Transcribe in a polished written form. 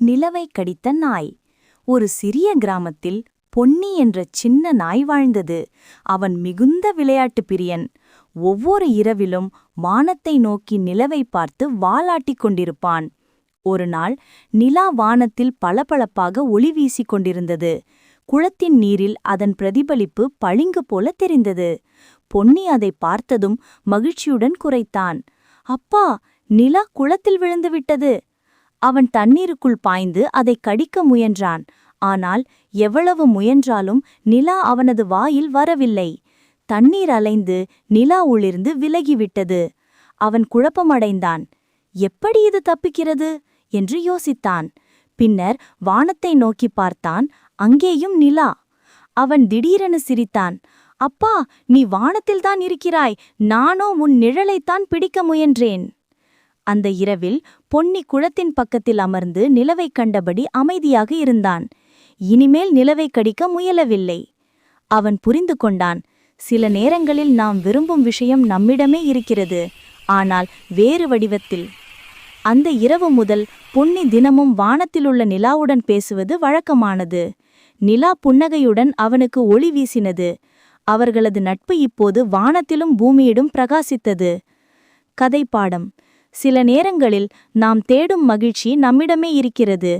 நிலவை கடித்த நாய். ஒரு சிறிய கிராமத்தில் பொன்னி என்ற சின்ன நாய் வாழ்ந்தது. அவன் மிகுந்த விளையாட்டு பிரியன். ஒவ்வொரு இரவிலும் வானத்தை நோக்கி நிலவை பார்த்து வாலாட்டிக் கொண்டிருப்பான். ஒருநாள் நிலா வானத்தில் பளபளப்பாக ஒளி வீசிக் கொண்டிருந்தது. குளத்தின் நீரில் அதன் பிரதிபலிப்பு பளிங்கு போல தெரிந்தது. பொன்னி அதை பார்த்ததும் மகிழ்ச்சியுடன் குரைத்தான், அப்பா, நிலா குளத்தில் விழுந்துவிட்டது. அவன் தண்ணீருக்குள் பாய்ந்து அதை கடிக்க முயன்றான். ஆனால் எவ்வளவு முயன்றாலும் நிலா அவனது வாயில் வரவில்லை. தண்ணீர் அலைந்து நிலா உள்ளிருந்து விலகிவிட்டது. அவன் குழப்பமடைந்தான். எப்படி இது தப்பிக்கிறது என்று யோசித்தான். பின்னர் வானத்தை நோக்கி பார்த்தான். அங்கேயும் நிலா. அவன் திடீரென சிரித்தான். அப்பா, நீ வானத்தில்தான் இருக்கிறாய், நானோ உன் நிழலைத்தான் பிடிக்க முயன்றேன். அந்த இரவில் பொன்னி குளத்தின் பக்கத்தில் அமர்ந்து நிலவை கண்டபடி அமைதியாக இருந்தான். இனிமேல் நிலவை கடிக்க முயலவில்லை. அவன் புரிந்து கொண்டான், சில நேரங்களில் நாம் விரும்பும் விஷயம் நம்மிடமே இருக்கிறது, ஆனால் வேறு வடிவத்தில். அந்த இரவு முதல் பொன்னி தினமும் வானத்திலுள்ள நிலாவுடன் பேசுவது வழக்கமானது. நிலா புன்னகையுடன் அவனுக்கு ஒளி வீசினது. அவர்களது நட்பு இப்போது வானத்திலும் பூமியிலும் பிரகாசித்தது. கதை பாடம்: சில நேரங்களில் நாம் தேடும் மகிழ்ச்சி நம்மிடமே இருக்கிறது,